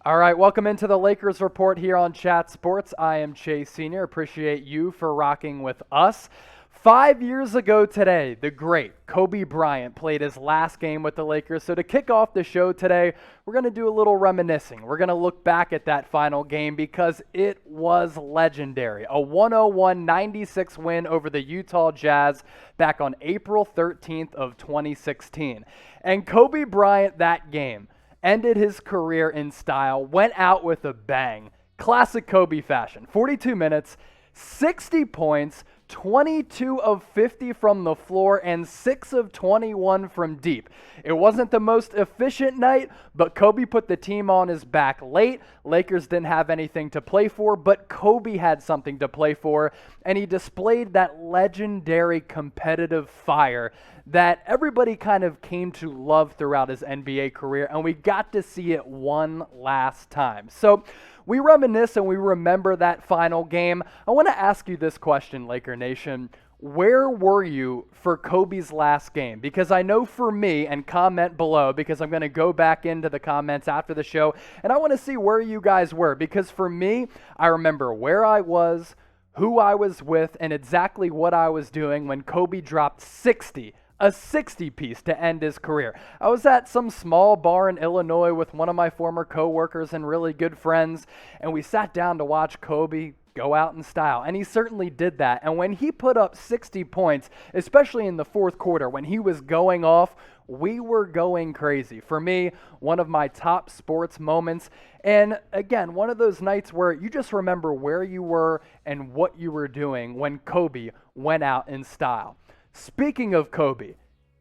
All right, welcome into the Lakers Report here on Chat Sports. I am Chase Sr. Appreciate you for rocking with us. 5 years ago today, the great Kobe Bryant played his last game with the Lakers. So to kick off the show today, we're going to do a little reminiscing. We're going to look back at that final game because it was legendary. A 101-96 win over the Utah Jazz back on April 13th of 2016. And Kobe Bryant that game ended his career in style, went out with a bang. Classic Kobe fashion. 42 minutes, 60 points, 22 of 50 from the floor, and 6 of 21 from deep. It wasn't the most efficient night, but Kobe put the team on his back late. Lakers didn't have anything to play for, but Kobe had something to play for, and he displayed that legendary competitive fire that everybody kind of came to love throughout his NBA career, and we got to see it one last time. So we reminisce and we remember that final game. I want to ask you this question, Laker Nation. Where were you for Kobe's last game? Because I know for me, and comment below, because I'm going to go back into the comments after the show, and I want to see where you guys were. Because for me, I remember where I was, who I was with, and exactly what I was doing when Kobe dropped 60. A 60 piece to end his career. I was at some small bar in Illinois with one of my former coworkers and really good friends, and we sat down to watch Kobe go out in style, and he certainly did that. And when he put up 60 points, especially in the fourth quarter, when he was going off, we were going crazy. For me, one of my top sports moments, and again, one of those nights where you just remember where you were and what you were doing when Kobe went out in style. Speaking of Kobe,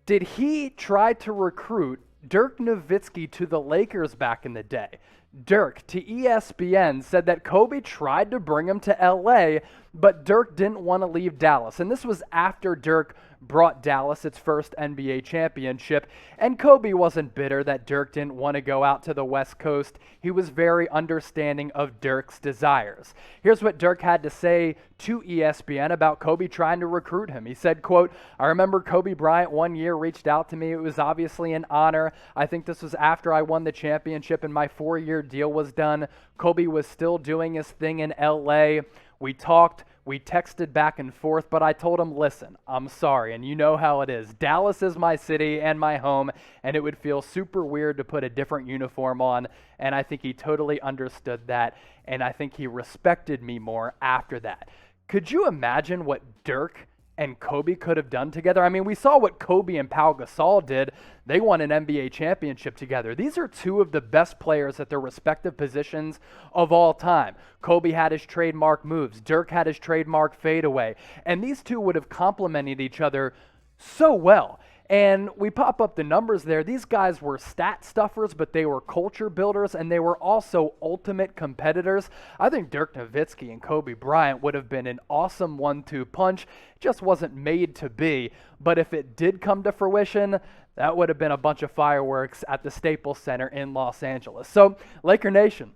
did he try to recruit Dirk Nowitzki to the Lakers back in the day? Dirk, to ESPN, said that Kobe tried to bring him to LA, but Dirk didn't want to leave Dallas. And this was after Dirk brought Dallas its first NBA championship. And Kobe wasn't bitter that Dirk didn't want to go out to the West Coast. He was very understanding of Dirk's desires. Here's what Dirk had to say to ESPN about Kobe trying to recruit him. He said, quote, "I remember Kobe Bryant one year reached out to me. It was obviously an honor. I think this was after I won the championship and my 4-year deal was done. Kobe was still doing his thing in LA. We talked, we texted back and forth, but I told him, listen, I'm sorry, and you know how it is. Dallas is my city and my home, and it would feel super weird to put a different uniform on, and I think he totally understood that, and I think he respected me more after that." Could you imagine what Dirk and Kobe could have done together? I mean, we saw what Kobe and Pau Gasol did. They won an NBA championship together. These are two of the best players at their respective positions of all time. Kobe had his trademark moves. Dirk had his trademark fadeaway. And these two would have complemented each other so well. And we pop up the numbers there. These guys were stat stuffers, but they were culture builders, and they were also ultimate competitors. I think Dirk Nowitzki and Kobe Bryant would have been an awesome 1-2 punch. It just wasn't made to be. But if it did come to fruition, that would have been a bunch of fireworks at the Staples Center in Los Angeles. So, Laker Nation,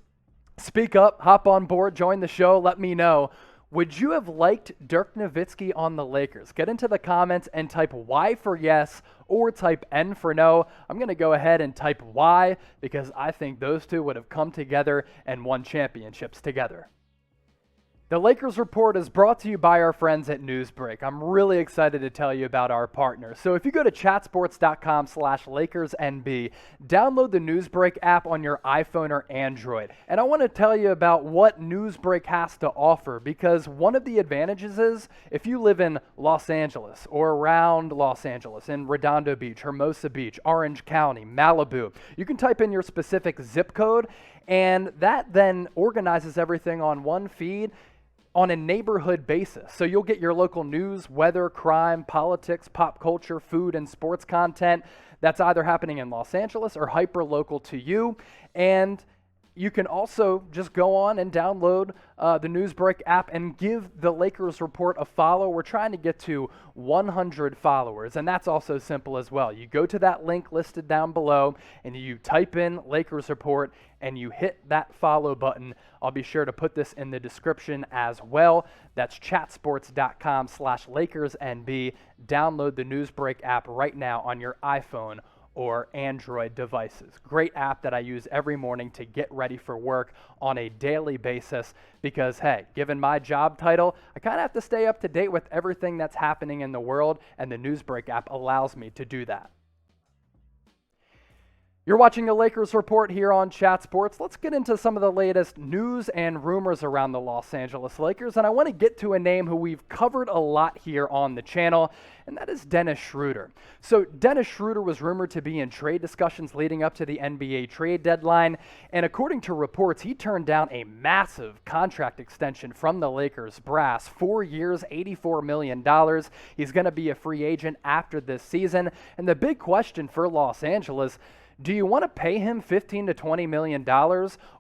speak up, hop on board, join the show, let me know. Would you have liked Dirk Nowitzki on the Lakers? Get into the comments and type Y for yes or type N for no. I'm going to go ahead and type Y because I think those two would have come together and won championships together. The Lakers Report is brought to you by our friends at Newsbreak. I'm really excited to tell you about our partners. So if you go to chatsports.com/LakersNB, download the Newsbreak app on your iPhone or Android. And I want to tell you about what Newsbreak has to offer, because one of the advantages is if you live in Los Angeles or around Los Angeles, in Redondo Beach, Hermosa Beach, Orange County, Malibu, you can type in your specific zip code, and that then organizes everything on one feed on a neighborhood basis. So you'll get your local news, weather, crime, politics, pop culture, food, and sports content that's either happening in Los Angeles or hyper local to you. And you can also just go on and download the Newsbreak app and give the Lakers Report a follow. We're trying to get to 100 followers, and that's also simple as well. You go to that link listed down below, and you type in Lakers Report, and you hit that follow button. I'll be sure to put this in the description as well. That's chatsports.com/LakersNB. Download the Newsbreak app right now on your iPhone or Android devices. Great app that I use every morning to get ready for work on a daily basis because, hey, given my job title, I kind of have to stay up to date with everything that's happening in the world, and the Newsbreak app allows me to do that. You're watching the Lakers Report here on Chat Sports. Let's get into some of the latest news and rumors around the Los Angeles Lakers, and I want to get to a name who we've covered a lot here on the channel, and that is Dennis Schroder. So Dennis Schroder was rumored to be in trade discussions leading up to the NBA trade deadline, and according to reports, he turned down a massive contract extension from the Lakers brass, 4 years, $84 million. He's going to be a free agent after this season, and the big question for Los Angeles, do you want to pay him $15 to $20 million,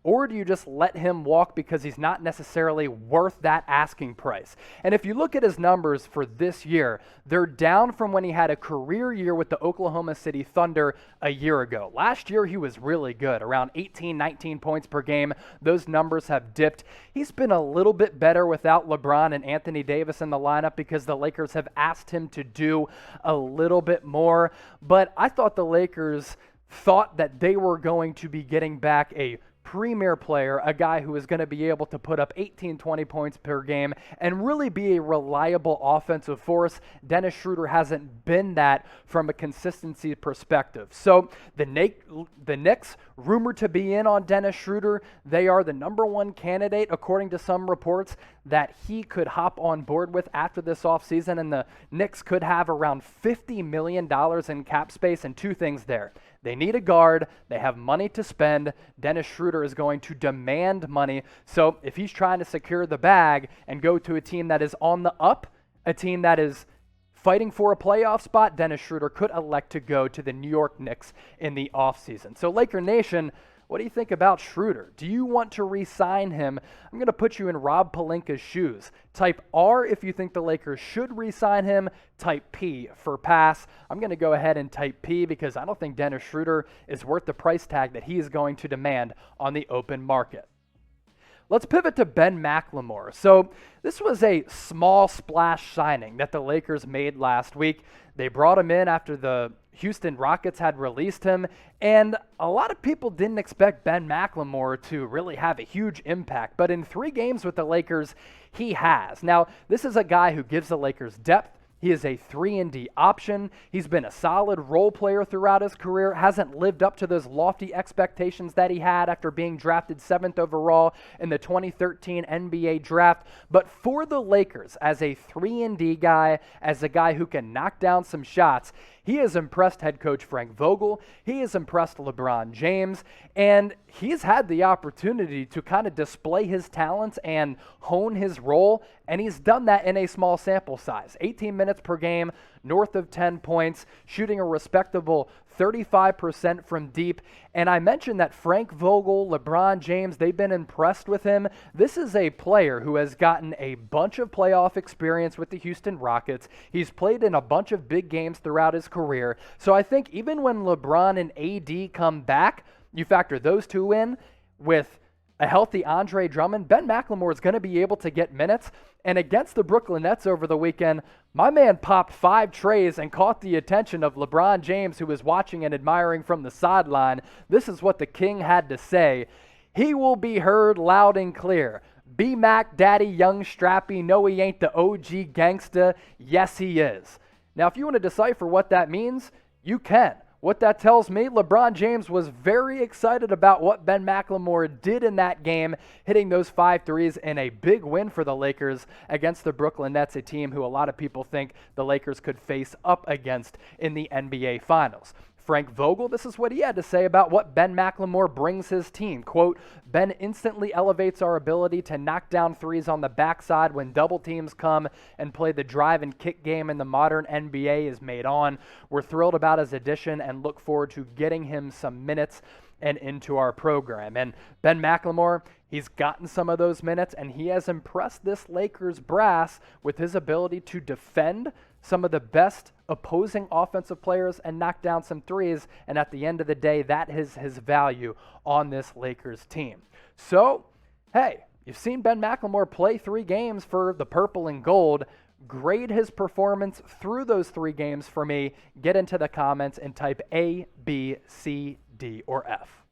or do you just let him walk because he's not necessarily worth that asking price? And if you look at his numbers for this year, they're down from when he had a career year with the Oklahoma City Thunder a year ago. Last year, he was really good, around 18, 19 points per game. Those numbers have dipped. He's been a little bit better without LeBron and Anthony Davis in the lineup because the Lakers have asked him to do a little bit more. But I thought the Lakers thought that they were going to be getting back a premier player, a guy who is going to be able to put up 18, 20 points per game and really be a reliable offensive force. Dennis Schroder hasn't been that from a consistency perspective. So the Knicks, rumored to be in on Dennis Schroder, they are the #1 candidate, according to some reports, that he could hop on board with after this offseason, and the Knicks could have around $50 million in cap space, and two things there. They need a guard. They have money to spend. Dennis Schroder is going to demand money. So if he's trying to secure the bag and go to a team that is on the up, a team that is fighting for a playoff spot, Dennis Schroder could elect to go to the New York Knicks in the offseason. So Laker Nation, what do you think about Schroder? Do you want to re-sign him? I'm going to put you in Rob Pelinka's shoes. Type R if you think the Lakers should re-sign him. Type P for pass. I'm going to go ahead and type P because I don't think Dennis Schroder is worth the price tag that he is going to demand on the open market. Let's pivot to Ben McLemore. So this was a small splash signing that the Lakers made last week. They brought him in after the Houston Rockets had released him, and a lot of people didn't expect Ben McLemore to really have a huge impact, but in 3 games with the Lakers, he has. Now, this is a guy who gives the Lakers depth. He is a 3-and-D option. He's been a solid role player throughout his career, hasn't lived up to those lofty expectations that he had after being drafted 7th overall in the 2013 NBA draft. But for the Lakers, as a 3-and-D guy, as a guy who can knock down some shots, he has impressed head coach Frank Vogel. He has impressed LeBron James, and he's had the opportunity to kind of display his talents and hone his role, and he's done that in a small sample size. 18 minutes per game, north of 10 points, shooting a respectable 35% from deep. And I mentioned that Frank Vogel, LeBron James, they've been impressed with him. This is a player who has gotten a bunch of playoff experience with the Houston Rockets. He's played in a bunch of big games throughout his career. So I think even when LeBron and AD come back, you factor those two in with a healthy Andre Drummond, Ben McLemore is going to be able to get minutes. And against the Brooklyn Nets over the weekend, my man popped 5 trays and caught the attention of LeBron James, who was watching and admiring from the sideline. This is what the King had to say. He will be heard loud and clear. B-Mac, daddy, young, strappy, no he ain't the OG gangsta. Yes, he is. Now, if you want to decipher what that means, you can. What that tells me, LeBron James was very excited about what Ben McLemore did in that game, hitting those 5 threes in a big win for the Lakers against the Brooklyn Nets, a team who a lot of people think the Lakers could face up against in the NBA Finals. Frank Vogel, this is what he had to say about what Ben McLemore brings his team. Quote, Ben instantly elevates our ability to knock down threes on the backside when double teams come and play the drive and kick game in the modern NBA is made on. We're thrilled about his addition and look forward to getting him some minutes and into our program. And Ben McLemore, he's gotten some of those minutes, and he has impressed this Lakers brass with his ability to defend some of the best opposing offensive players and knock down some threes. And at the end of the day, that is his value on this Lakers team. So, hey, you've seen Ben McLemore play 3 games for the purple and gold. grade his performance through those 3 games for me. Get into the comments and type A, B, C, D, or F.